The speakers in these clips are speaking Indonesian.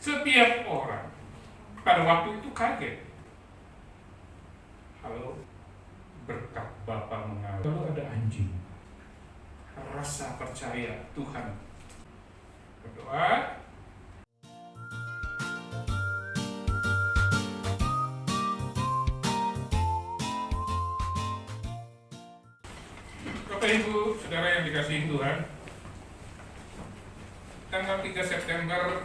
Setiap orang pada waktu itu kaget. Halo, berkat Bapa mengalir. Kalau ada anjing, rasa percaya Tuhan. Berdoa. Bapak Ibu, Saudara yang dikasihi Tuhan, tanggal 3 September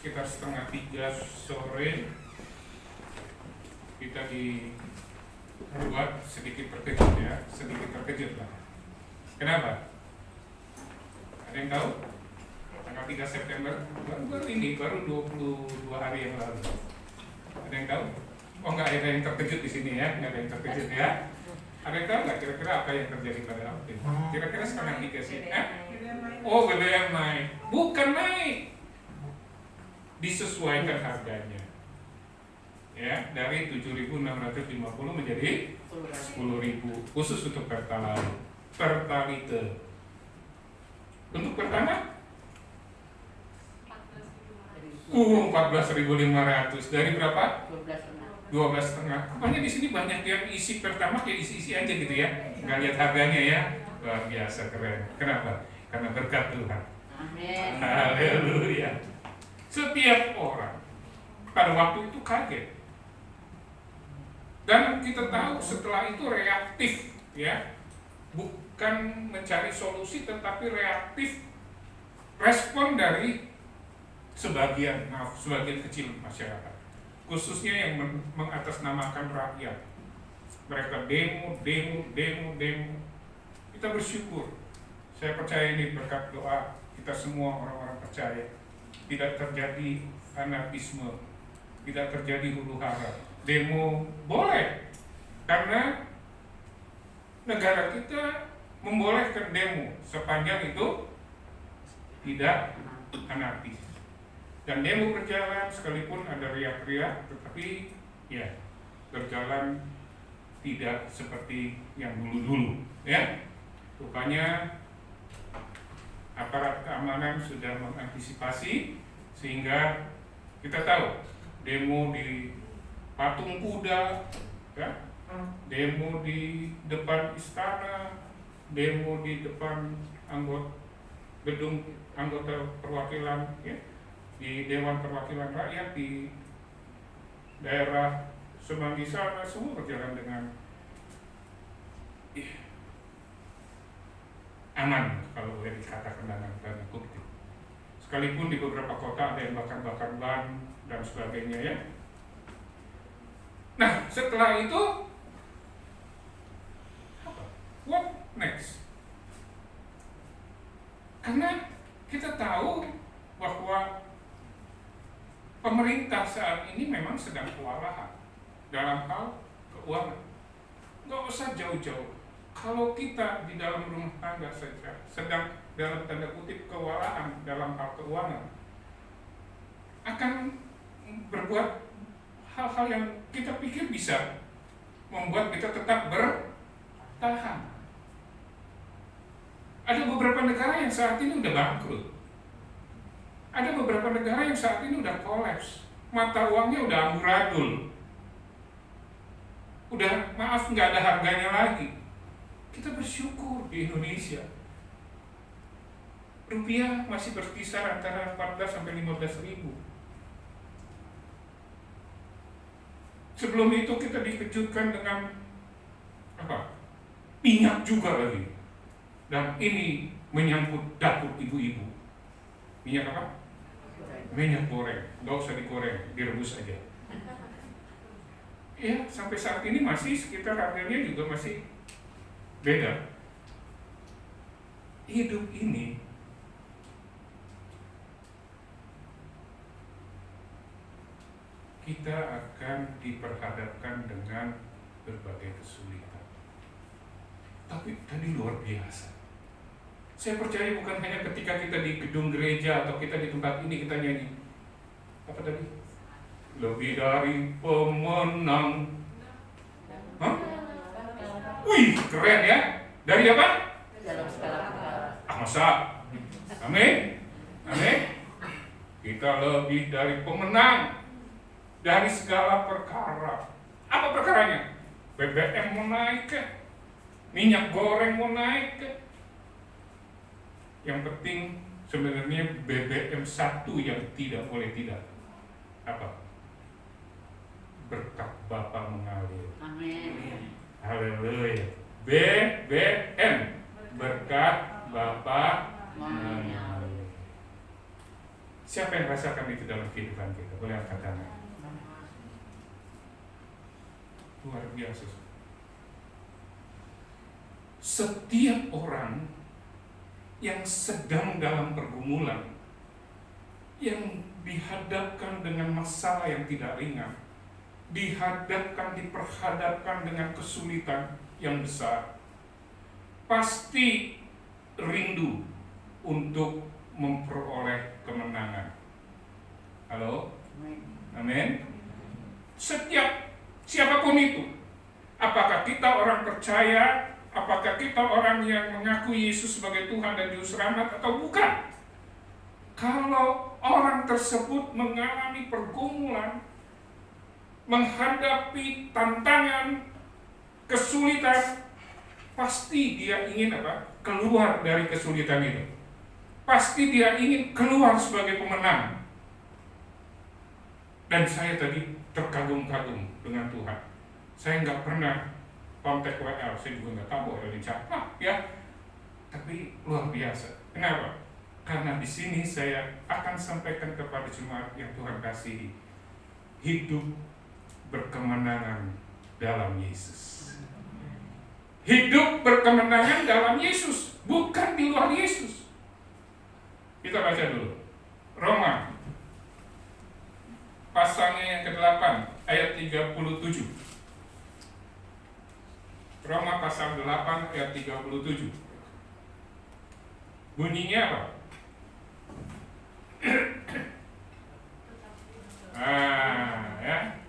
sekitar setengah 3 sore kita dibuat sedikit terkejut ya, sedikit terkejut lah. Kenapa? Ada yang tahu? Tanggal 3 September baru 22 hari yang lalu. Ada yang tahu? Oh, nggak ada yang terkejut di sini ya, nggak ada yang terkejut ya. Ada yang tahu nggak kira-kira apa yang terjadi pada waktu itu? Kira-kira setengah 3 sih. Oh, BBM naik. Bukan naik. Disesuaikan harganya. Ya, dari 7.650 menjadi 10.000 khusus untuk Pertalite. Untuk pertama 14.500 dari berapa? 12,5. Rupanya di sini banyak yang isi pertama kayak isi aja gitu ya. Nggak lihat harganya ya. Luar biasa keren. Kenapa? Karena berkat Tuhan. Amin. Haleluya. Setiap orang pada waktu itu kaget. Dan kita tahu setelah itu reaktif ya. Bukan mencari solusi tetapi reaktif respon dari sebagian kecil masyarakat. Khususnya yang mengatasnamakan rakyat. Mereka demo. Kita bersyukur. Saya percaya ini berkat doa kita semua orang-orang percaya. Tidak terjadi anarkisme, tidak terjadi huru-hara. Demo boleh, karena negara kita membolehkan demo sepanjang itu tidak anarkis. Dan demo berjalan sekalipun ada riak-riak, tetapi ya berjalan tidak seperti yang dulu-dulu ya. Rupanya aparat keamanan sudah mengantisipasi sehingga kita tahu demo di Patung Kuda ya, demo di depan istana, demo di depan gedung anggota perwakilan ya, di Dewan Perwakilan Rakyat di daerah Semanggi sana, semua berjalan dengan aman kalau boleh dikatakan dengan tanda kutip. Sekalipun di beberapa kota ada yang bakar-bakar ban dan sebagainya ya. Nah, setelah itu what next? Karena kita tahu bahwa pemerintah saat ini memang sedang kewalahan dalam hal keuangan. Nggak usah jauh-jauh. Kalau kita di dalam rumah tangga saja sedang dalam tanda kutip kewalahan dalam hal keuangan, akan berbuat hal-hal yang kita pikir bisa membuat kita tetap bertahan. Ada beberapa negara yang saat ini udah bangkrut. Ada beberapa negara yang saat ini udah kolaps. Mata uangnya udah amburadul. Udah maaf nggak ada harganya lagi. Kita bersyukur di Indonesia. Rupiah masih berkisar antara 14 sampai 15 ribu. Sebelum itu kita dikejutkan dengan apa? Minyak juga lagi. Dan ini menyangkut dapur ibu-ibu. Minyak apa? Minyak goreng. Nggak usah digoreng, direbus aja. Ya, sampai saat ini masih sekitar harganya juga masih beda. Hidup ini kita akan diperhadapkan dengan berbagai kesulitan. Tapi tadi luar biasa. Saya percaya bukan hanya ketika kita di gedung gereja atau kita di tempat ini kita nyanyi. Apa tadi? Lebih dari pemenang. Hah? Wih, keren ya. Dari apa? Dalam segala perkara. Masa? Amin. Amin. Kita lebih dari pemenang dari segala perkara. Apa perkaranya? BBM mau naik ke? Minyak goreng mau naik ke? Yang penting sebenarnya BBM satu yang tidak boleh tidak. Apa? Berkat Bapa mengalir. Amin. Haleluya. BBM, berkat Bapa mengalir. Siapa yang rasakan itu dalam kehidupan kita? Boleh angkat tangan. Luar biasa. Setiap orang yang sedang dalam pergumulan, yang dihadapkan dengan masalah yang tidak ringan, diperhadapkan dengan kesulitan yang besar, pasti rindu untuk memperoleh kemenangan. Halo? Amin. Siapapun itu, apakah kita orang percaya, apakah kita orang yang mengaku Yesus sebagai Tuhan dan Juru Selamat atau bukan, kalau orang tersebut mengalami pergumulan, menghadapi tantangan, kesulitan, pasti dia ingin apa? Keluar dari kesulitan itu. Pasti dia ingin keluar sebagai pemenang. Dan saya tadi terkagum-kagum dengan Tuhan. Saya nggak pernah kontak WL, saya juga nggak tahu WL di siapa, ya. Tapi luar biasa. Kenapa? Karena di sini saya akan sampaikan kepada jemaat yang Tuhan kasihi, hidup berkemenangan dalam Yesus. Hidup berkemenangan dalam Yesus, bukan di luar Yesus. Kita baca dulu Roma pasalnya yang ke-8 ayat 37. Roma pasal 8 ayat 37. Bunyinya apa? Ya.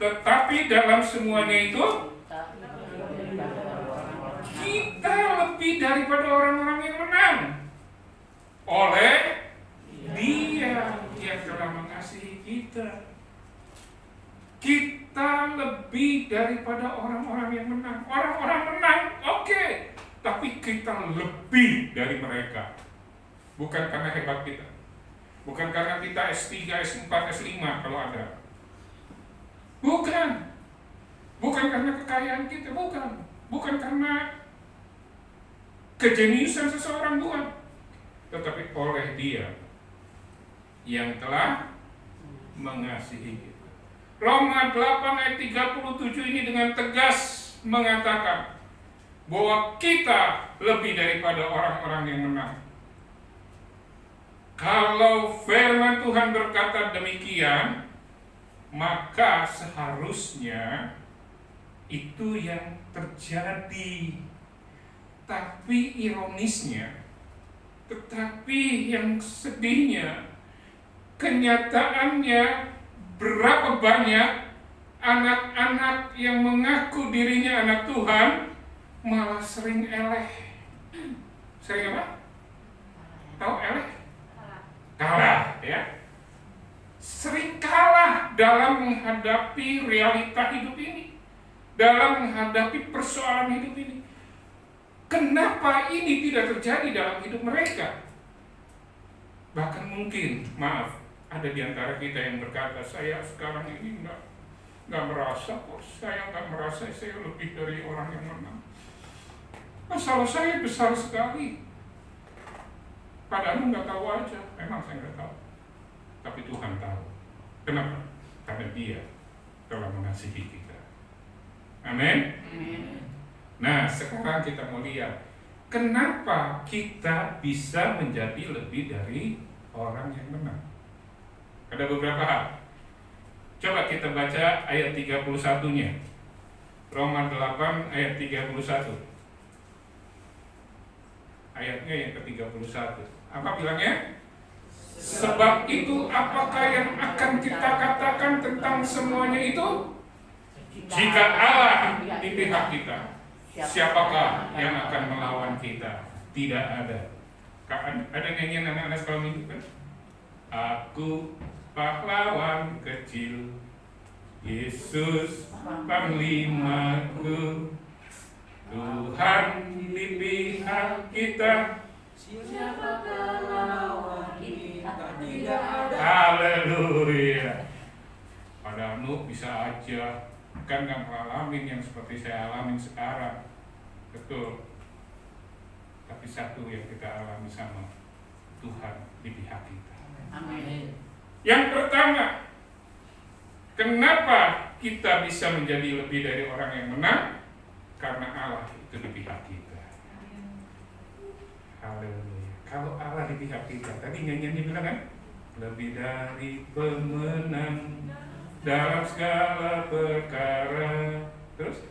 Tetapi dalam semuanya itu kita lebih daripada orang-orang yang menang oleh Dia yang telah mengasihi kita. Kita lebih daripada orang-orang yang menang. Orang-orang menang, oke. Tapi kita lebih dari mereka. Bukan karena hebat kita. Bukan karena kita S3, S4, S5 kalau ada. Bukan. Bukan karena kekayaan kita, bukan. Bukan karena kejeniusan seseorang, bukan. Tetapi oleh Dia yang telah mengasihi kita. Roma 8 ayat 37 ini dengan tegas mengatakan bahwa kita lebih daripada orang-orang yang menang. Kalau firman Tuhan berkata demikian, maka seharusnya itu yang terjadi. Tapi ironisnya, tetapi yang sedihnya, kenyataannya berapa banyak anak-anak yang mengaku dirinya anak Tuhan malah sering eleh. Sering apa? Tahu eleh? Kalah, ya. Sering kalah dalam menghadapi realita hidup ini, dalam menghadapi persoalan hidup ini. Kenapa ini tidak terjadi dalam hidup mereka? Bahkan mungkin, maaf, ada di antara kita yang berkata, saya sekarang ini nggak merasa kok, saya nggak merasa saya lebih dari orang yang menang. Masalah saya besar sekali. Padahal nggak tahu aja, memang saya nggak tahu. Tapi Tuhan tahu. Kenapa? Karena Dia telah mengasihi kita. Amin. Nah, sekarang kita mau lihat kenapa kita bisa menjadi lebih dari orang yang menang. Ada beberapa hal. Coba kita baca ayat 31-nya. Roma 8 ayat 31. Ayatnya yang ke-31. Apa bilangnya? Sebab itu apakah yang akan kita katakan tentang semuanya itu? Jika Allah di pihak kita, siapakah yang akan melawan kita? Tidak ada. Ada nyanyian anak-anak sekolah minggu kan? Aku pahlawan kecil, Yesus panglimaku, Tuhan di pihak kita. Siapakah lawan kita? Tidak ada. Haleluya. Pada Nuh bisa aja, kan nggak ngalamin yang seperti saya alamin sekarang, betul. Tapi satu yang kita alami sama, Tuhan di pihak kita. Amin. Yang pertama, kenapa kita bisa menjadi lebih dari orang yang menang? Karena Allah itu di pihak kita. Haleluya. Kalau Allah di pihak kita, tadi nyanyiannya bilang kan, lebih dari pemenang dalam segala perkara. Terus?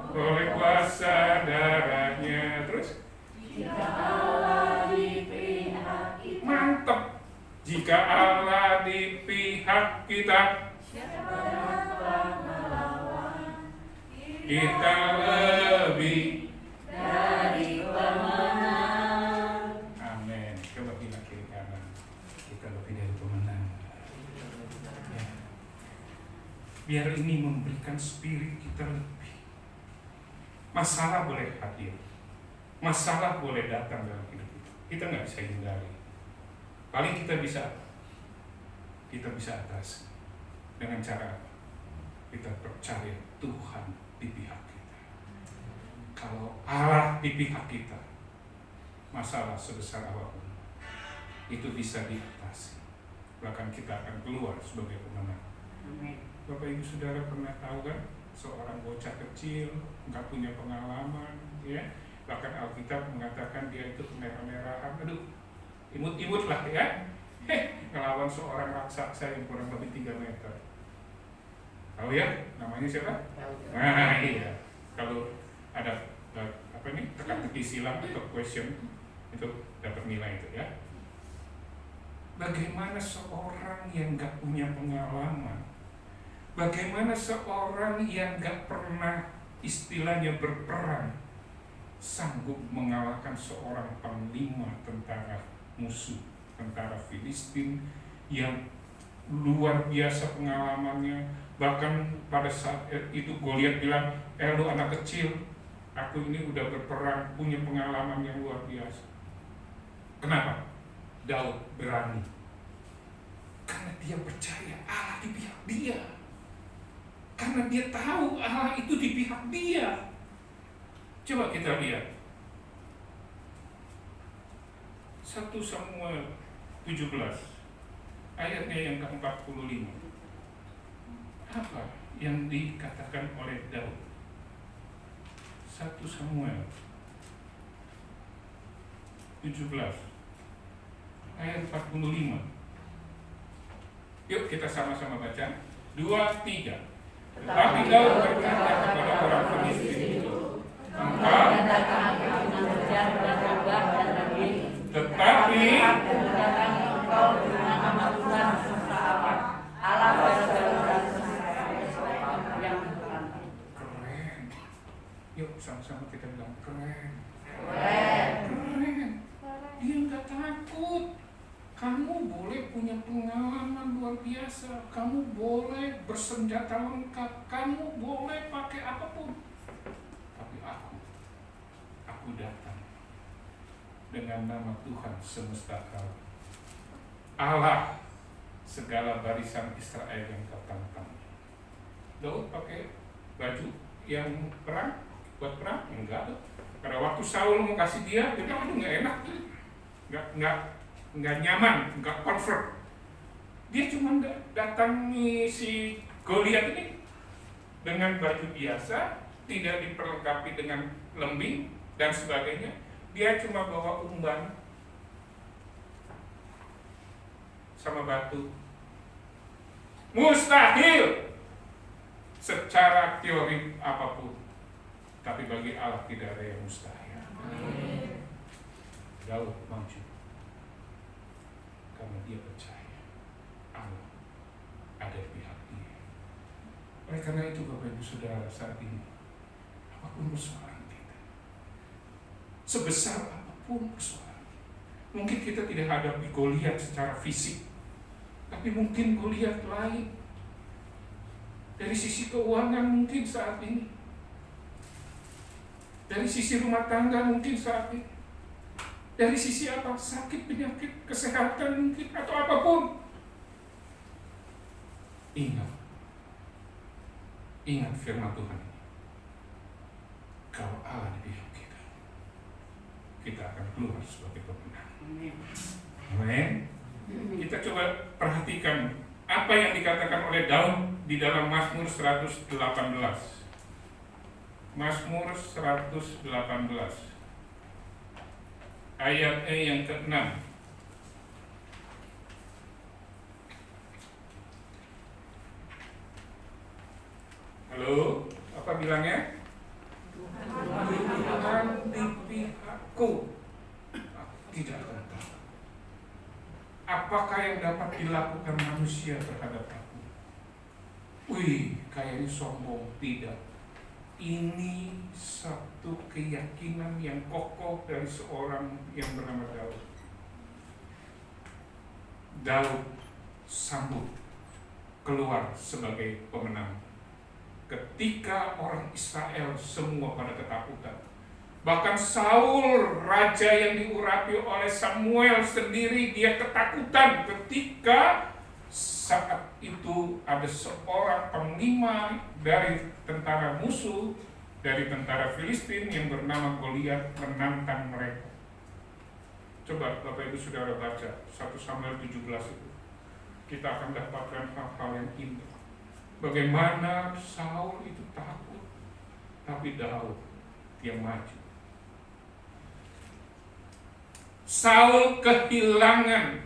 Oleh kuasa darahnya. Terus? Jika Allah di pihak kita. Mantap. Jika Allah di pihak kita, Siapa dapat melawan? kita lebih. Dari pemenang. Amin. Coba bilang kiri kanan, kita lebih dari pemenang. Ya. Biar ini memberikan spirit kita lebih. Masalah boleh hadir, masalah boleh datang dalam hidup kita. Kita nggak bisa hindari. Paling kita bisa atasi dengan cara apa? Kita percaya Tuhan di pihak kita. Kalau Allah di pihak kita, masalah sebesar apapun itu bisa diatasi. Bahkan kita akan keluar sebagai pemenang. Bapak Ibu Saudara pernah tahu kan, seorang bocah kecil nggak punya pengalaman, ya. Bahkan Alkitab mengatakan dia itu merah-merahan, imut-imut lah ya. Ngelawan seorang raksasa yang kurang lebih 3 meter. Tahu ya, namanya siapa? Nah iya, kalau ada teka-teki silang atau question itu dapat nilai itu ya. Bagaimana seorang yang nggak punya pengalaman, bagaimana seorang yang nggak pernah istilahnya berperang sanggup mengalahkan seorang panglima tentara musuh, tentara Filistin yang luar biasa pengalamannya. Bahkan pada saat itu Goliat bilang, lu anak kecil, aku ini udah berperang, punya pengalaman yang luar biasa. Kenapa? Daud berani karena dia percaya Allah di pihak dia, karena dia tahu Allah itu di pihak dia. Coba kita lihat 1 Samuel 17 ayatnya yang ke-45. Apa yang dikatakan oleh Daud? 1 Samuel 17 ayat 45. Yuk kita sama-sama baca. 2, 3. Tetapi Daud berkata kepada orang Filistin itu, engkau tetapi engkau dengan nama Tuhan semesta alam, Allah yang berkata. keren. Yuk sama-sama kita bilang keren. Keren. Dia nggak takut. Kamu boleh punya pengalaman luar biasa, kamu boleh bersenjata lengkap, kamu boleh pakai apapun. Tapi aku datang dengan nama Tuhan semesta alam, Allah segala barisan Israel yang kau tantang. Daud pakai baju yang perang, buat perang? Enggak. Pada waktu Saul mau kasih dia bilang, aduh nggak enak, nggak nyaman, nggak comfort. Dia cuma datangi si Goliat ini dengan baju biasa, tidak diperlengkapi dengan lembing dan sebagainya. Dia cuma bawa umban sama batu. Mustahil secara teori apapun, tapi bagi Allah tidak ada yang mustahil. Daud maju karena dia percaya Allah ada di pihak dia. Oleh karena itu Bapak Ibu Saudara, saat ini apapun persoalan kita, sebesar apapun persoalan. Mungkin kita tidak hadapi Goliat secara fisik, tapi mungkin Goliat lain. Dari sisi keuangan mungkin saat ini, dari sisi rumah tangga mungkin saat ini, dari sisi apa? Sakit, penyakit, kesehatan mungkin, atau apapun. Ingat firman Tuhan ini. Kalau Allah di pihak kita, kita akan keluar sebagai pemenang. Amin. Kita coba perhatikan apa yang dikatakan oleh Daud di dalam Mazmur 118. Mazmur 118 ayat yang ke-6. Halo, apa bilangnya? Tuhan di pihakku, aku tidak akan takut. Apakah yang dapat dilakukan manusia terhadap aku? Wih, kayaknya sombong. Tidak. Ini satu keyakinan yang kokoh dari seorang yang bernama Daud. Daud sambut keluar sebagai pemenang. Ketika orang Israel semua pada ketakutan, bahkan Saul, raja yang diurapi oleh Samuel sendiri, dia ketakutan ketika saat itu ada seorang panglima dari tentara musuh, dari tentara Filistin yang bernama Goliat menantang mereka. Coba Bapak Ibu Saudara baca 1 Samuel 17 itu, kita akan dapatkan hal-hal yang indah. Bagaimana Saul itu takut, tapi Daud dia maju. Saul kehilangan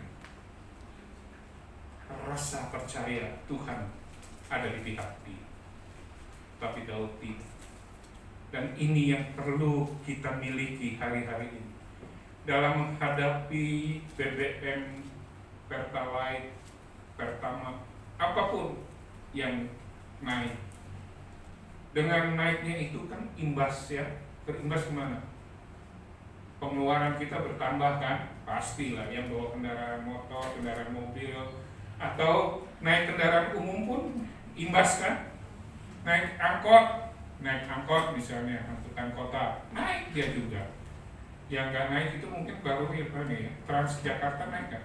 rasa percaya Tuhan ada di pihak dia, tapi Daud tidak. Dan ini yang perlu kita miliki hari-hari ini dalam menghadapi BBM, Pertalite, Pertamax, apapun yang naik. Dengan naiknya itu kan imbas ya, berimbas kemana? Pengeluaran kita bertambah kan? Pastilah, yang bawa kendaraan motor, kendaraan mobil, atau naik kendaraan umum pun imbas kan? Naik angkot misalnya, angkutan kota, naik dia juga. Yang nggak naik itu mungkin baru ya, Transjakarta naik kan?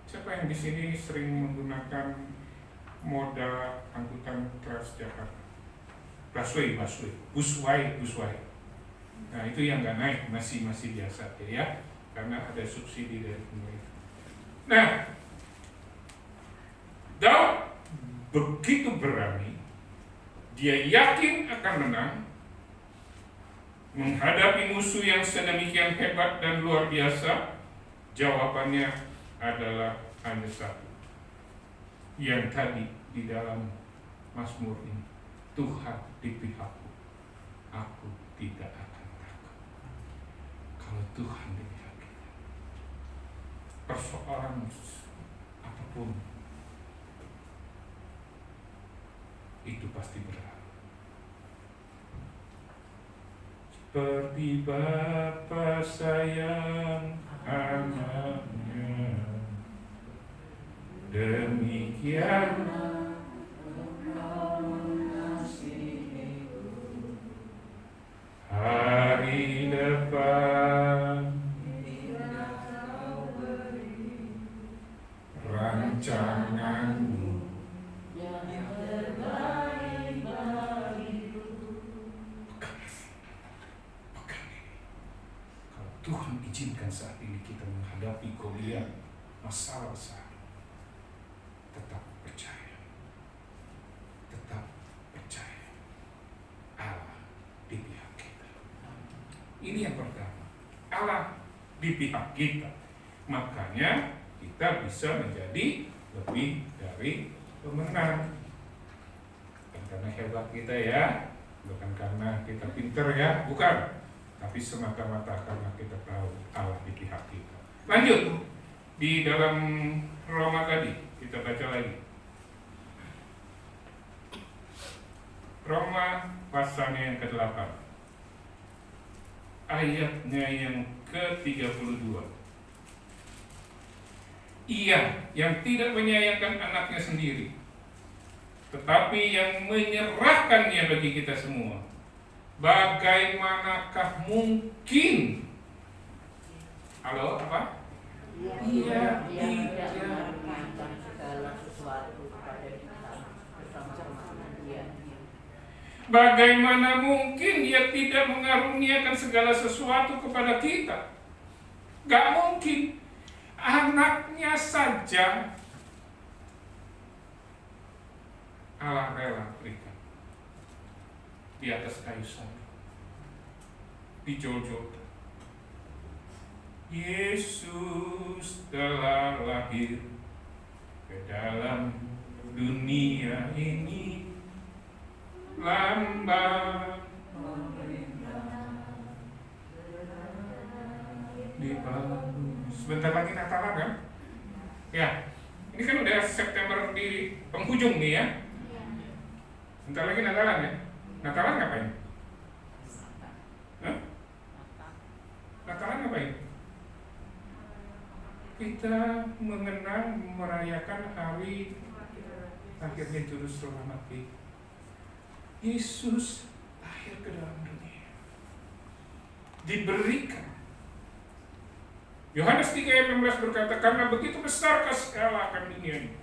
Siapa yang di sini sering menggunakan moda angkutan Transjakarta? Busway. Nah itu yang nggak naik, masih biasa ya, karena ada subsidi dari pemerintah. Nah, Daud begitu berani, dia yakin akan menang, menghadapi musuh yang sedemikian hebat dan luar biasa. Jawabannya adalah hanya satu, yang tadi di dalam Mazmur ini, Tuhan di pihakku, aku tidak akan takut. Kalau Tuhan di pihak kita, persoalan apapun itu pasti berlalu. Seperti Bapa sayang anaknya, demikian hari depan rancanganmu yang terbaik bagiku. Pegang ini. Kalau Tuhan izinkan saat ini kita menghadapi Goliat, masalah besar, tetap percaya. Allah di pihak kita. Ini yang pertama, Allah di pihak kita. Makanya kita bisa menjadi lebih dari pemenang. Bukan karena hebat kita ya, bukan karena kita pinter ya, bukan. Tapi semata-mata karena kita tahu Allah di pihak kita. Lanjut, di dalam Roma tadi, kita baca lagi. Roma pasalnya yang ke-8. ayatnya yang ke-32. Ia yang tidak menyayangkan anaknya sendiri, tetapi yang menyerahkannya bagi kita semua, bagaimanakah mungkin? Halo, apa? Ia tidak mengaruniakan segala sesuatu kepada kita bersama-sama dengan Dia. Bagaimana mungkin Dia tidak mengaruniakan segala sesuatu kepada kita? Gak mungkin. Anaknya saja Allah rela berikan di atas kayu salib, dijoljokan. Yesus telah lahir ke dalam dunia ini, lambang di bawah. Sebentar lagi Natalan kan? Ya, ini kan udah September di penghujung nih ya. Bentar lagi Natalan ya. Natalan ngapain? Hah? Natalan ngapain? Kita mengenang, merayakan hari akhirnya juru selamat kita. Yesus lahir ke dalam dunia, diberikan. Yohanes 3:16 berkata, karena begitu besar kasih Allah akan dunia ini.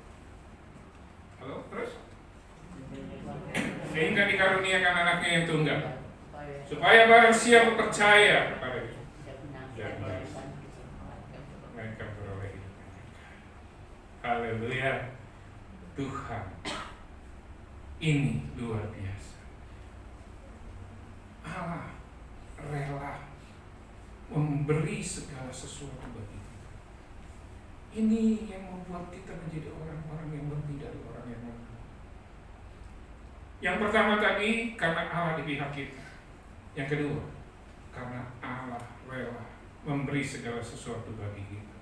Halo, terus? Sehingga dikaruniakan anaknya yang tunggal, supaya barang siapa percaya kepada Dia, mereka beroleh hidup. Haleluya. Tuhan ini luar biasa. Allah rela memberi segala sesuatu bagi kita. Ini yang membuat kita menjadi orang-orang yang lebih dari orang yang lain. Yang pertama tadi, karena Allah di pihak kita. Yang kedua, karena Allah rela memberi segala sesuatu bagi kita.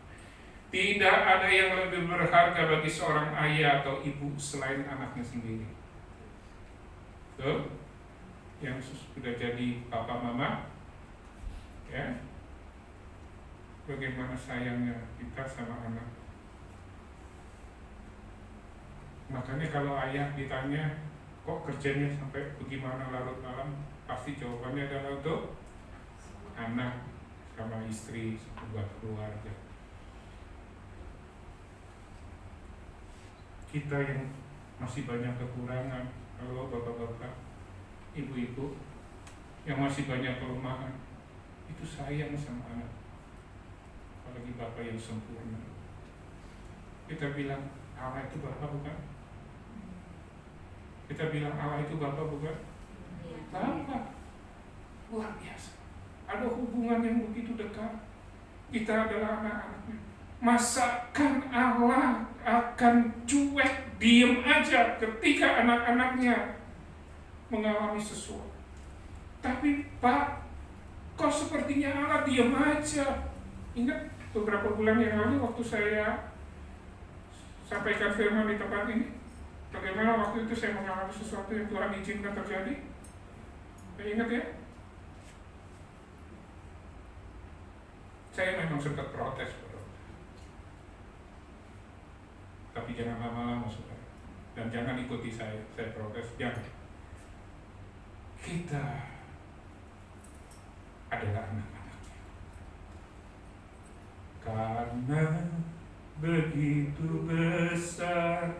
Tidak ada yang lebih berharga bagi seorang ayah atau ibu selain anaknya sendiri. Tuh, yang sudah jadi papa mama, ya. Bagaimana sayangnya kita sama anak. Makanya kalau ayah ditanya, kok kerjanya sampai bagaimana larut malam, pasti jawabannya adalah untuk anak sama istri, sebuah keluarga. Kita yang masih banyak kekurangan, kalau bapak-bapak, ibu-ibu yang masih banyak kelemahan, itu sayang sama anak. Apalagi Bapak yang sempurna. Kita bilang Allah itu Bapak bukan? Kita bilang Allah itu Bapak bukan? Bapak. Luar biasa. Ada hubungan yang begitu dekat. Kita adalah anak-anaknya. Masakan Allah akan cuek, diem aja ketika anak-anaknya mengalami sesuatu. Tapi Pak, kok sepertinya Allah diem aja? Ingat beberapa bulan yang lalu waktu saya sampaikan firman di tempat ini, bagaimana waktu itu saya mengalami sesuatu yang Tuhan izinkan terjadi? Saya ingat ya? Saya memang sempat protes, bro. Tapi jangan lama-lama, saudara. Dan jangan ikuti saya protes, jangan. Kita adalah anak-anak. Karena begitu besar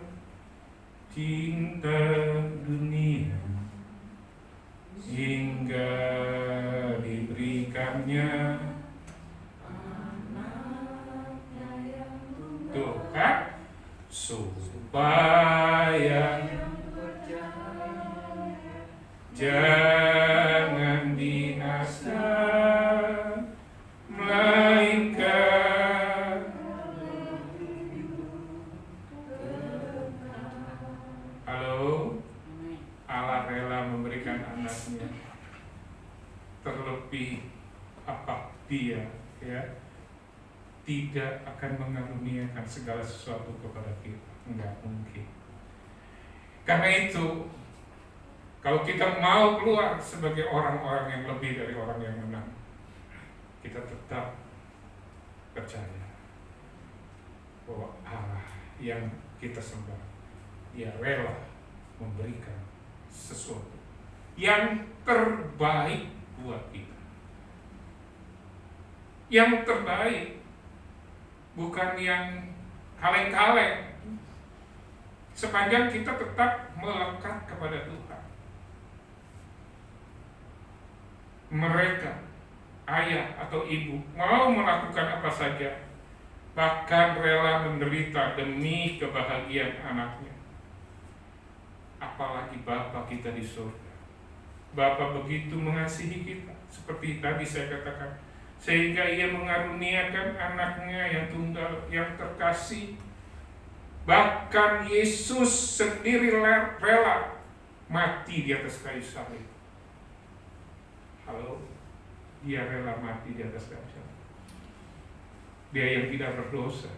cinta dunia, hingga diberikannya Tuhan, supaya jangan binasa, melainkan halo, Allah rela memberikan anaknya. Terlebih apa Dia ya tidak akan mengaruniakan segala sesuatu kepada kita, enggak mungkin. Karena itu, kalau kita mau keluar sebagai orang-orang yang lebih dari orang yang menang, kita tetap percaya bahwa Allah yang kita sembah, Dia rela memberikan sesuatu yang terbaik buat kita. Yang terbaik, bukan yang kaleng-kaleng. Sepanjang kita tetap melekat kepada Tuhan. Mereka, ayah atau ibu, mau melakukan apa saja, bahkan rela menderita demi kebahagiaan anaknya. Apalagi Bapa kita di surga. Bapa begitu mengasihi kita, seperti tadi saya katakan, sehingga Ia mengaruniakan anaknya yang tunggal, yang terkasih. Bahkan Yesus sendiri rela mati di atas kayu salib. Halo, Dia rela mati di atas kayu salib. Dia yang tidak berdosa,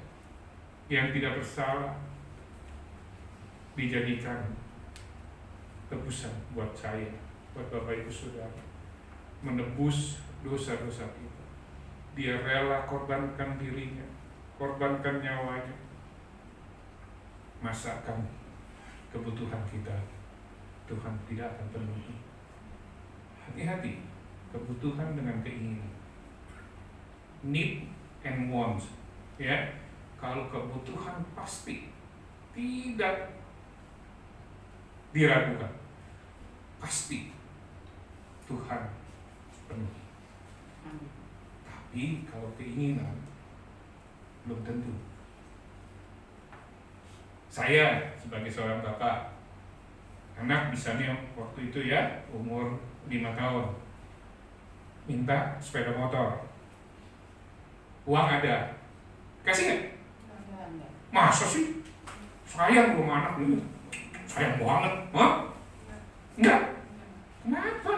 yang tidak bersalah, dijadikan tebusan buat saya, buat Bapak Ibu Saudara, menebus dosa-dosa kita. Dia rela korbankan dirinya, korbankan nyawanya. Masakan kebutuhan kita Tuhan tidak akan penuhi. Hati-hati, kebutuhan dengan keinginan, need and wants, ya. Kalau kebutuhan pasti tidak diragukan, pasti Tuhan penuhi. Tapi kalau keinginan belum tentu. Saya sebagai seorang bapak, anak misalnya waktu itu ya umur 5 tahun, minta sepeda motor, uang ada, kasih nggak? Masa sih? Sayang belum anak dulu, sayang banget, hah? Enggak. Kenapa?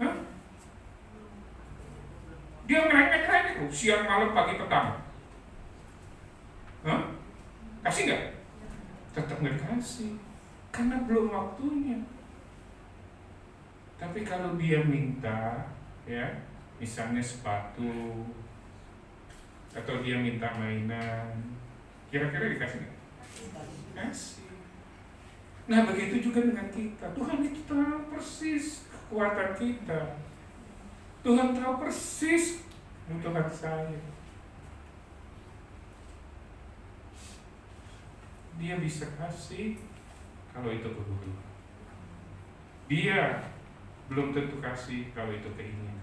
Hah? Dia ngerengek-ngerengek siang malam pagi petang. Hah? Kasih nggak? Tetap nggak dikasih, karena belum waktunya. Tapi kalau dia minta, ya, misalnya sepatu, atau dia minta mainan, kira-kira dikasih nggak? Kasih. Nah begitu juga dengan kita. Tuhan itu tahu persis kekuatan kita. Tuhan tahu persis kebutuhan saya. Dia bisa kasih kalau itu kebutuhan. Dia belum tentu kasih kalau itu keinginan.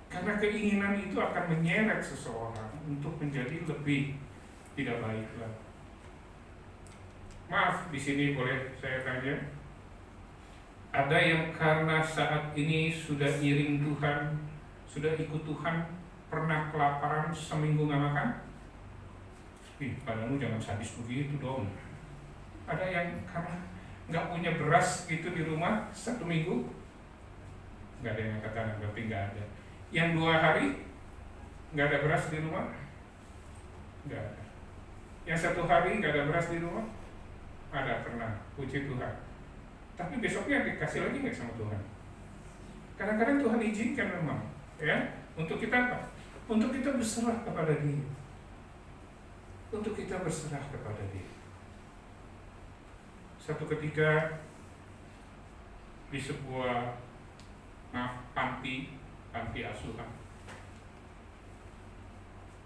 Karena keinginan itu akan menyeret seseorang untuk menjadi lebih tidak baik lagi. Maaf, di sini boleh saya tanya, ada yang karena saat ini sudah iring Tuhan, sudah ikut Tuhan, pernah kelaparan seminggu nggak makan? Padamu jangan sadis begitu dong. Ada yang karena nggak punya beras gitu di rumah 1 minggu? Nggak ada yang katakan, berarti nggak ada. Yang 2 hari nggak ada beras di rumah? Nggak ada. Yang 1 hari nggak ada beras di rumah? Ada, pernah, puji Tuhan. Tapi besoknya dikasih lagi nggak sama Tuhan? Kadang-kadang Tuhan izinkan memang, ya, untuk kita apa? Untuk kita berserah kepada Dia. Untuk kita berserah kepada Dia. Satu ketika di sebuah panti asuhan,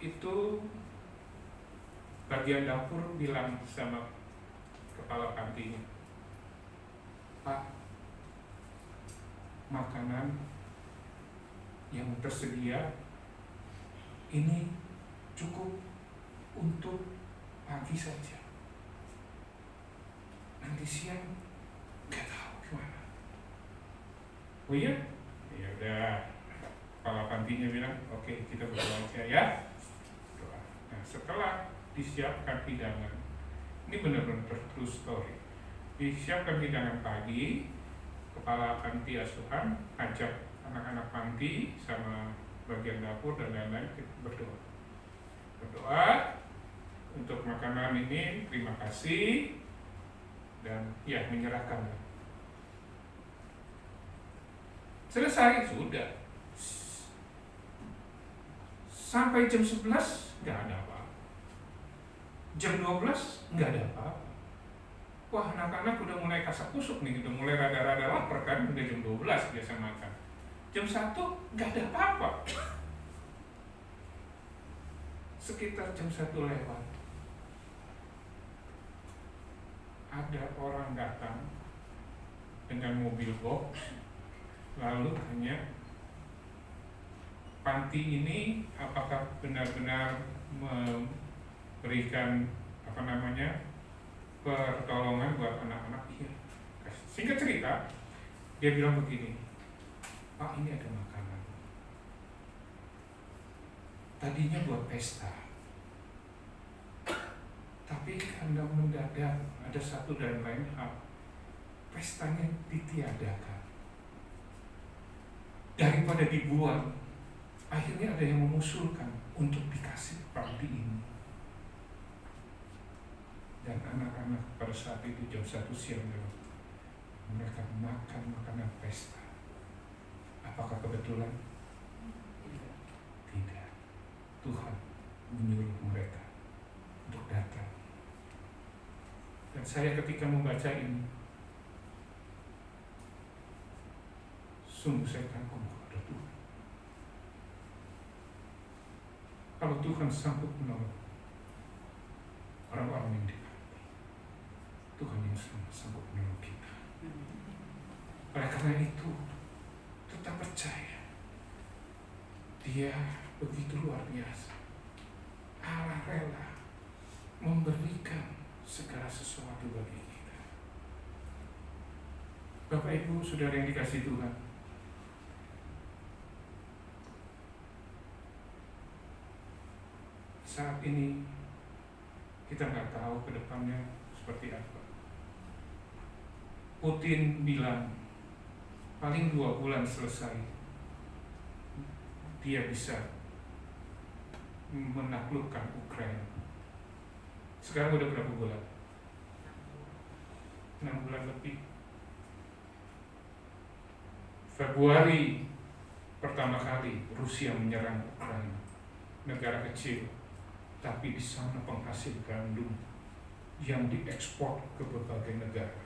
itu bagian dapur bilang sama kepala pantinya, Pak, makanan yang tersedia ini cukup untuk pagi saja. Nanti siang nggak tahu gimana. Oh iya? Ya udah. Kepala pantinya bilang, oke, kita berdoa aja ya. Doa. Nah, setelah disiapkan hidangan, ini benar-benar true story. Disiapkan hidangan pagi, kepala panti asuhan ajak anak-anak panti sama bagian dapur dan lain-lain berdoa. Berdoa untuk makanan ini, terima kasih, dan ya menyerahkan. Selesai, sudah. Sampai jam 11 nggak ada apa-apa. Jam 12 nggak ada apa-apa. Wah, anak-anak udah mulai kasak kusuk nih, udah mulai rada-rada lapar kan, udah jam 12 biasa makan. Jam 1 nggak ada apa-apa. Sekitar jam 1 lewat, ada orang datang dengan mobil box, lalu tanya, panti ini apakah benar-benar memberikan pertolongan buat anak-anak? Iya. Singkat cerita, dia bilang begini, Pak, ini ada makanan. Tadinya buat pesta, tapi karena mendadak ada satu dan lain hal, pestanya ditiadakan. Daripada dibuang, akhirnya ada yang mengusulkan untuk dikasih panti ini. Dan anak-anak pada saat itu jam 1 siang mereka makan makanan pesta. Apakah kebetulan? Tidak. Tuhan menyuruh mereka untuk datang. Dan saya ketika membaca ini, sungguh saya kagum kepada Tuhan. Kalau Tuhan sanggup menolong orang-orang yang di panti, Tuhan yang sanggup menolong kita. Oleh karena itu, tetap percaya, Dia begitu luar biasa. Allah rela memberikan segala sesuatu bagi kita. Bapak Ibu, saudara yang dikasihi Tuhan, saat ini kita nggak tahu ke depannya seperti apa. Putin bilang paling 2 bulan selesai, dia bisa menaklukkan Ukraina. Sekarang udah berapa bulan? 6 bulan lebih. Februari pertama kali Rusia menyerang Ukraina, negara kecil, tapi di sana penghasil gandum yang diekspor ke berbagai negara.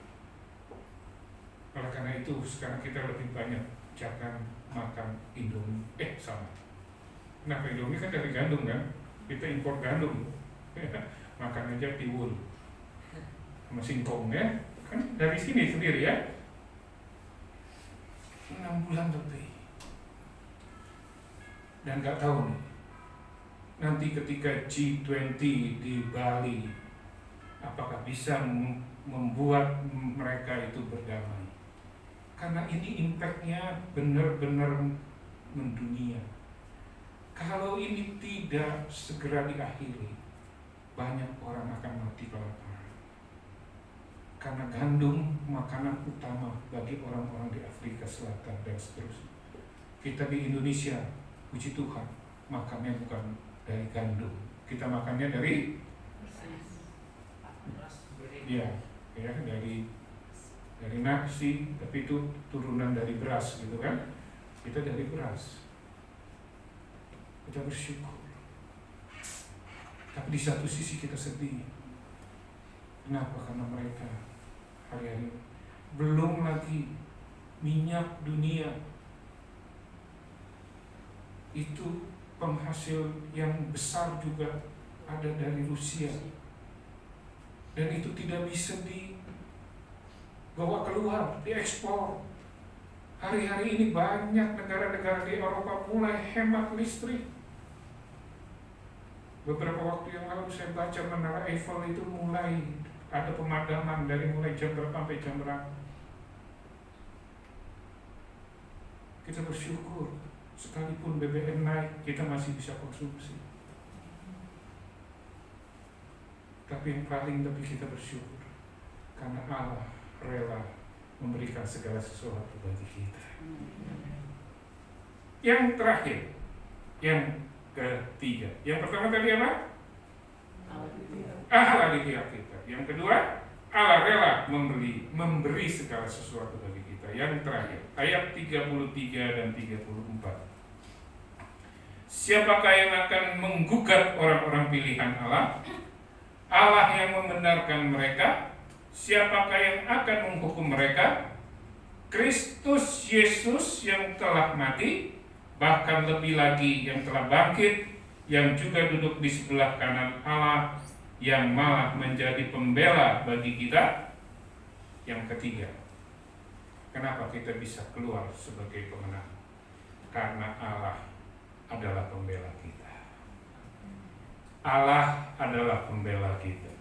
Oleh karena itu sekarang kita lebih banyak jangan makan Indomie. Sama. Kenapa Indomie kan dari gandum kan? Kita impor gandum. Makan aja tiwul sama singkong ya. Kan dari sini sendiri ya. 6 bulan lebih. Dan gak tahu nih, nanti ketika G20 di Bali, apakah bisa membuat mereka itu berdamai? Karena ini impact-nya benar-benar mendunia. Kalau ini tidak segera diakhiri, banyak orang akan mati kelaparan. Karena gandum makanan utama bagi orang-orang di Afrika Selatan dan seterusnya. Kita di Indonesia, puji Tuhan, makannya bukan dari gandum, kita makannya dari dari nasi, tapi itu turunan dari beras gitu kan. Kita dari beras. Kita bersyukur. Tapi di satu sisi kita sedih. Kenapa? Karena mereka hari-hari belum lagi minyak dunia itu penghasil yang besar juga ada dari Rusia, dan itu tidak bisa dibawa keluar, diekspor. Hari-hari ini banyak negara-negara di Eropa mulai hemat listrik. Beberapa waktu yang lalu saya baca Menara Eiffel itu mulai ada pemadaman dari mulai jam berapa sampai jam berapa. Kita bersyukur, sekalipun BBM naik, kita masih bisa konsumsi. Tapi yang paling lebih kita bersyukur, karena Allah rela memberikan segala sesuatu bagi kita. Yang terakhir, yang ketiga. Yang pertama tadi apa? Allah di pihak kita. Yang kedua, Allah rela memberi segala sesuatu bagi kita. Yang terakhir, ayat 33 dan 34. Siapakah yang akan menggugat orang-orang pilihan Allah? Allah yang membenarkan mereka. Siapakah yang akan menghukum mereka? Kristus Yesus yang telah mati, bahkan lebih lagi yang telah bangkit, yang juga duduk di sebelah kanan Allah, yang malah menjadi pembela bagi kita. Yang ketiga, kenapa kita bisa keluar sebagai pemenang? Karena Allah adalah pembela kita. Allah adalah pembela kita.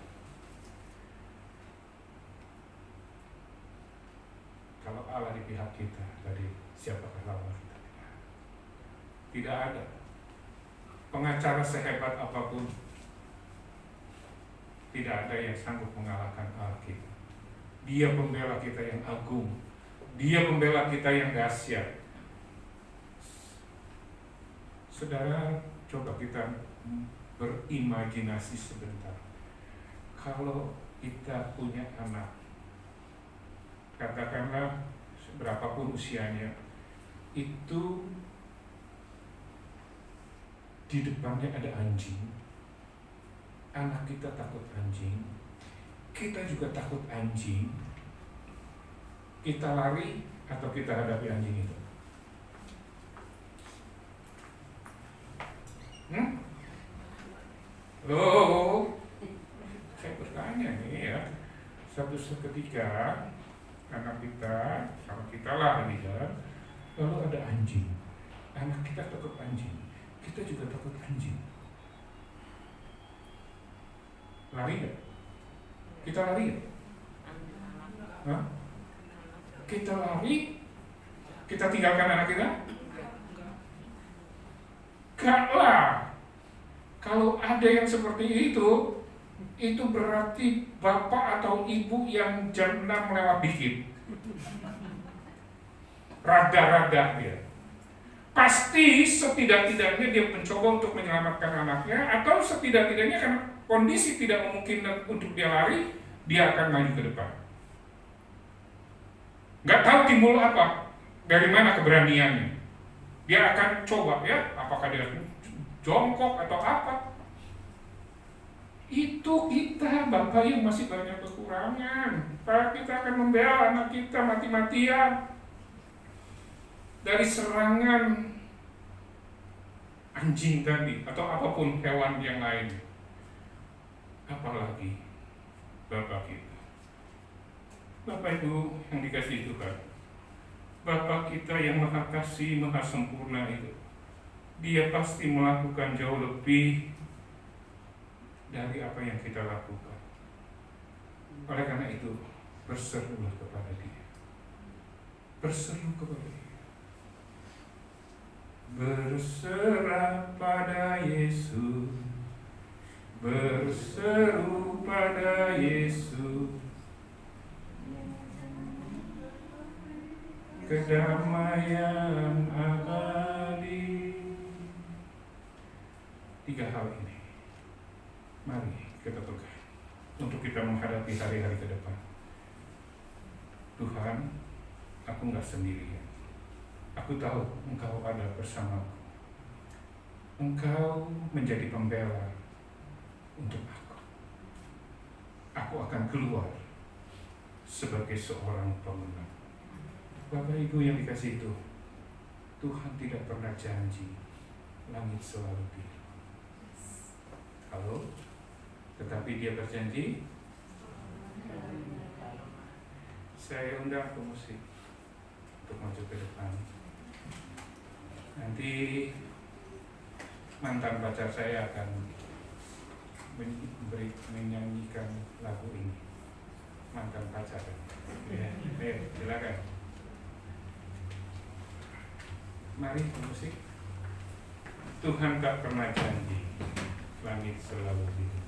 Kalau Allah di pihak kita, dari siapakah lawan kita? Tidak ada. Pengacara sehebat apapun, tidak ada yang sanggup mengalahkan Allah kita. Dia pembela kita yang agung. Dia pembela kita yang dahsyat. Saudara, coba kita berimajinasi sebentar. Kalau kita punya anak, katakanlah berapapun usianya, itu di depannya ada anjing. Anak kita takut anjing, kita juga takut anjing. Kita lari atau kita hadapi anjing itu? Loh, saya bertanya nih ya. Satu ketika anak kita, sama kita lah ya, lalu ada anjing. Anak kita takut anjing, kita juga takut anjing. Lari nggak? Kita lari nggak? Hah? Kita lari? Kita tinggalkan anak kita? Enggak lah. Kalau ada yang seperti itu berarti bapak atau ibu yang jam 6 lewat dikit. Rada-rada dia. Pasti setidak-tidaknya dia mencoba untuk menyelamatkan anaknya, atau setidak-tidaknya karena kondisi tidak memungkinkan untuk dia lari, dia akan maju ke depan. Nggak tahu timbul apa, dari mana keberaniannya. Dia akan coba ya, apakah dia jongkok atau apa. Itu kita bapak yang masih banyak kekurangan. Kita akan membela anak kita mati-matian dari serangan anjing tadi atau apapun hewan yang lain. Apalagi bapak kita. Bapak Ibu yang dikasihi Tuhan, Bapak kita yang maha kasih, maha sempurna itu, Dia pasti melakukan jauh lebih dari apa yang kita lakukan. Oleh karena itu, berserulah kepada Dia. Berseru kepada Dia. Berserah pada Yesus. Berseru pada Yesus. Kedamaian abadi. 3 hal ini mari kita pegang untuk kita menghadapi hari-hari ke depan. Tuhan, aku nggak sendirian. Aku tahu Engkau ada bersamaku. Engkau menjadi pembela untuk aku. Aku akan keluar sebagai seorang pemenang. Bapak Ibu yang dikasihi itu, Tuhan tidak pernah janji langit selalu biru. Halo? Tetapi Dia berjanji. Saya undang pemusik untuk maju ke depan. Nanti mantan pacar saya akan menyanyikan lagu ini. Mantan pacar. Ya, silakan. Mari pemusik. Tuhan tak pernah janji langit selalu biru.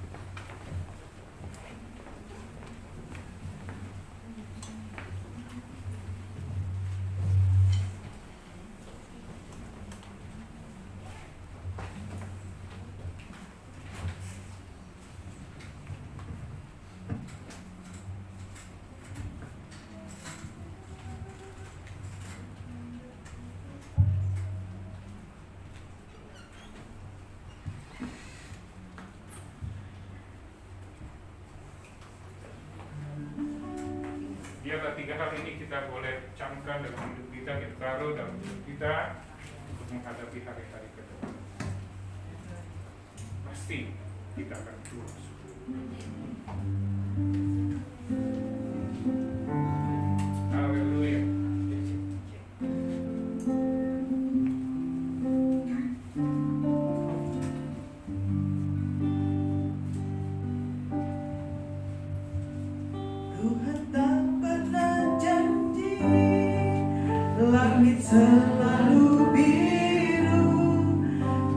tiga hal ini kita boleh camkan dalam hidup kita taruh dalam hidup kita untuk menghadapi hari-hari ke depan. Pasti kita akan keluar. Haleluya. Tuhan tak pernah janji langit selalu biru,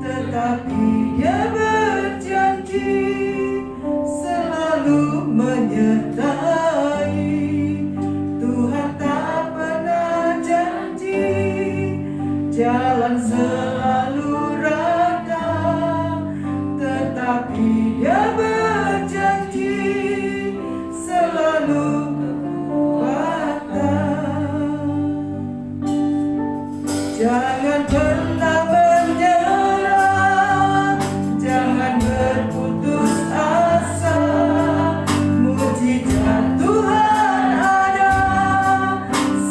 tetapi Dia berjanji selalu menyertai. Tuhan tak pernah janji jalan selalu rata, tetapi Dia berjanji selalu patah. Jangan pernah menyerah, jangan berputus asa. Mujizat Tuhan ada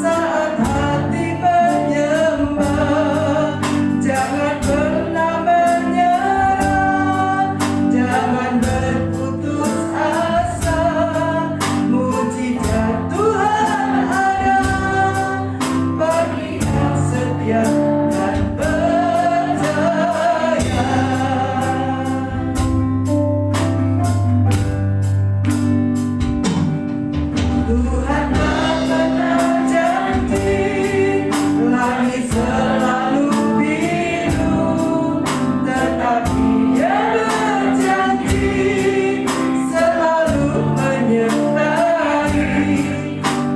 saat hati menyembah. Jangan pernah menyerah, jangan berputus asa. Mujizat Tuhan ada bagi yang setia dan percaya. Tuhan tak pernah janji langit selalu biru, tetapi Dia berjanji selalu menyertai.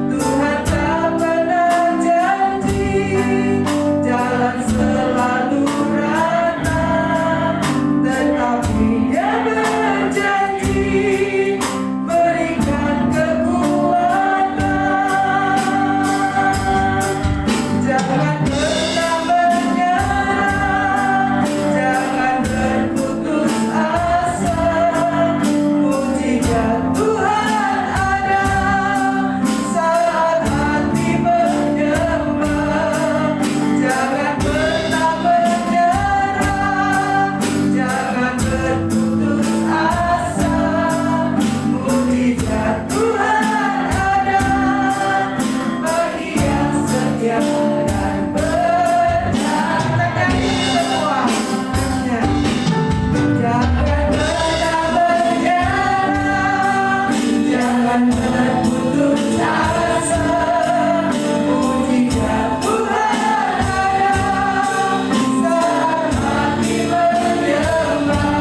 Tuhan tak pernah janji jalan selalu rata, tetapi Dia berjanji berikan kekuatan. Jangan pernah menyerah, jangan berputus asa. Mujizat Tuhan ada saat hati menyembah. Jangan pernah menyerah, jangan berputus asa. Mujizat Tuhan ada bagi yang setia dan percaya. Semua. Jangan pernah menyerah, jangan berputus asa. Mujizat Tuhan ada saat hati menyembah.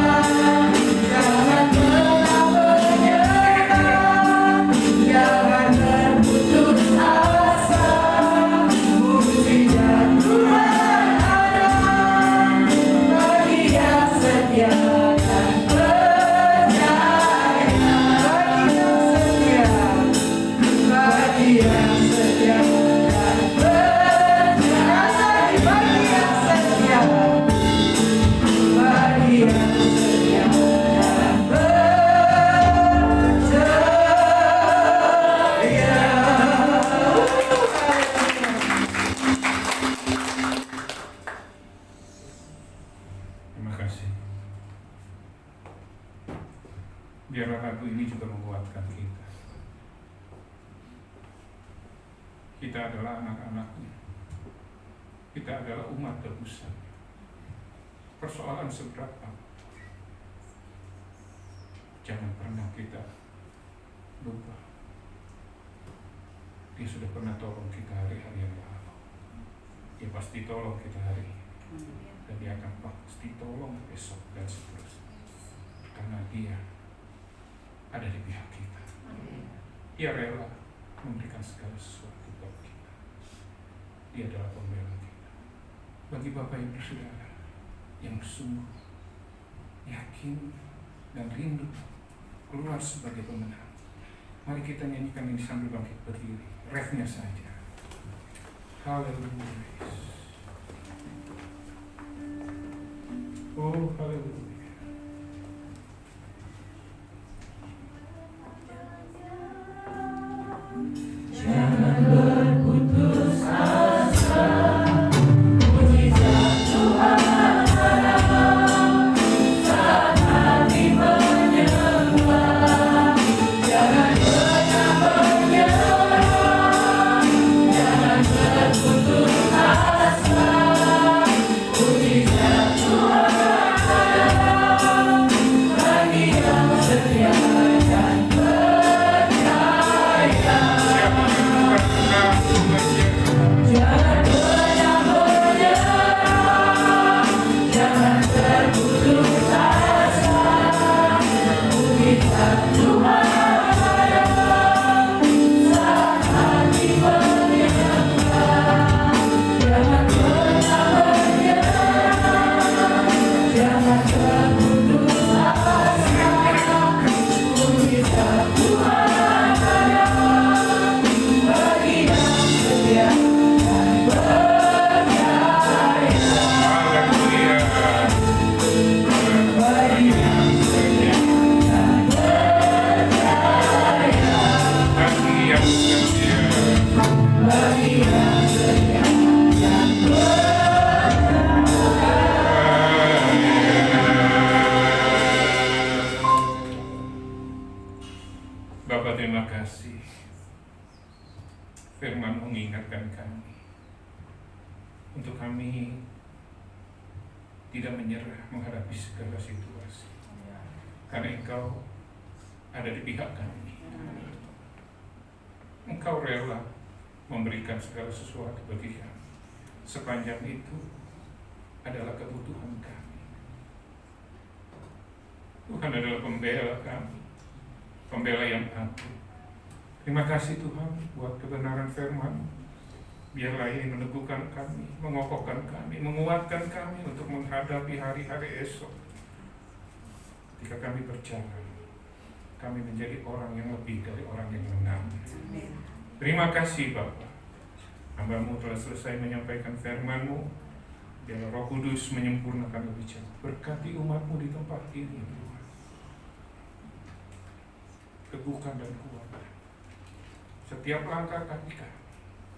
Jangan pernah menyerah, jangan berputus asa. Mujizat Tuhan ada bagi yang setia dan percaya. Bagi yang setia dan percaya. Bagi yang setia, bagi yang setia dan Terima kasih. Biarlah lagu ini juga menguatkan kita. Kita adalah anak-anaknya. Kita adalah umat tebusan. Persoalan seberapa? Jangan pernah kita lupa. Dia sudah pernah tolong kita hari-hari yang lalu. Dia pasti tolong kita hari ini. Dan Dia akan pasti tolong besok dan seterusnya. Karena Dia ada di pihak kita. Dia rela memberikan segala sesuatu buat kita. Dia adalah pembela kita. Bagi Bapak Ibu Saudara yang sungguh yakin dan rindu keluar sebagai pemenang, mari kita nyanyikan ini sambil bangkit berdiri. Refnya saja. Haleluya. Oh, haleluya. Jangan Bapak, terima kasih. Firman mengingatkan kami untuk kami tidak menyerah menghadapi segala situasi, karena Engkau ada di pihak kami. Engkau rela memberikan segala sesuatu bagi kami, sepanjang itu adalah kebutuhan kami. Tuhan adalah pembela kami, pembela yang agung. Terima kasih Tuhan buat kebenaran firman. Biarlah ini meneguhkan kami, mengokohkan kami, menguatkan kami untuk menghadapi hari-hari esok. Ketika kami berjalan, kami menjadi orang yang lebih dari orang yang menang. Terima kasih Bapa. Hamba-Mu telah selesai menyampaikan firman-Mu. Biarlah Roh Kudus menyempurnakan lebih jauh. Berkati umat-Mu di tempat ini Tuhan. Teguhkan dan kuatkan setiap langkah kaki kami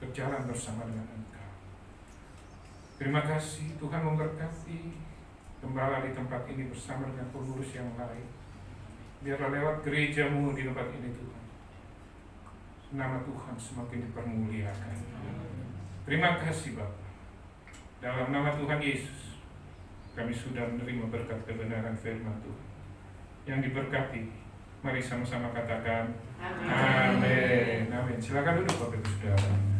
berjalan bersama dengan Engkau. Terima kasih Tuhan, memberkati gembala di tempat ini bersama dengan pengurus yang lain. Biarlah lewat gereja-Mu di tempat ini Tuhan, nama Tuhan semakin dipermuliakan. Terima kasih Bapa. Dalam nama Tuhan Yesus kami sudah menerima berkat kebenaran firman Tuhan yang diberkati. Mari sama-sama katakan amin. Amin. Silakan duduk Bapak Ibu Saudara.